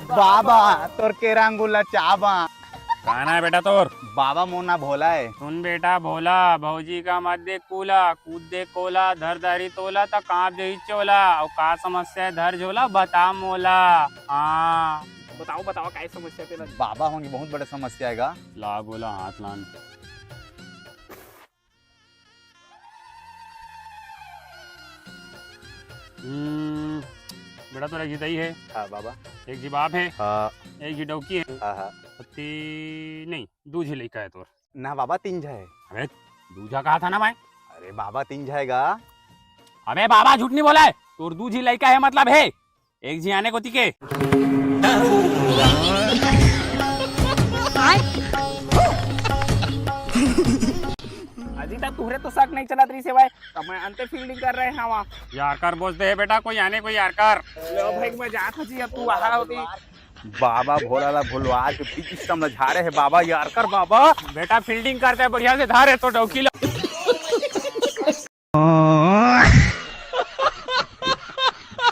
बाबा तोर केरांगुला चाबा कहना है बेटा तोर? बाबा मोना भोला है। सुन बेटा भोला, भौजी का मत दे कूला, कूद दे कोला, धर धरी तोला तो कांप जही चोला। और का समस्या है धर झोला बता मोला। हाँ बताओ बताओ काय समस्या तेला? बाबा होंगे बहुत बड़ा समस्या है। ला बोला हाथ लान। बेटा तो एक ही है। हाँ बाबा। एक जी बाप है। हाँ एक जी डौकी है। हाँ हाँ। नहीं दूझी लड़का है तोर। ना बाबा तीन है। अबे दूझा कहा था ना मैं। अरे बाबा तीन जाएगा। अबे बाबा झूठ नहीं बोला है। तोर दूझी लड़का है मतलब है एक जी आने को तिके। अजी तक तुहरे तो शक नहीं चला तरी सेवाय तब मैं अंते फील्डिंग कर रहे हैं वहाँ। यार कर बोलते है बेटा कोई आने कोई यार कर। लो भाई मैं जात हजी अब तू वहाँ होती। बाबा भोला ला भोलवा के पिच सिस्टम झारे है बाबा यार कर बाबा। बेटा फील्डिंग करते है बढ़िया से धारे तो डौकी लो।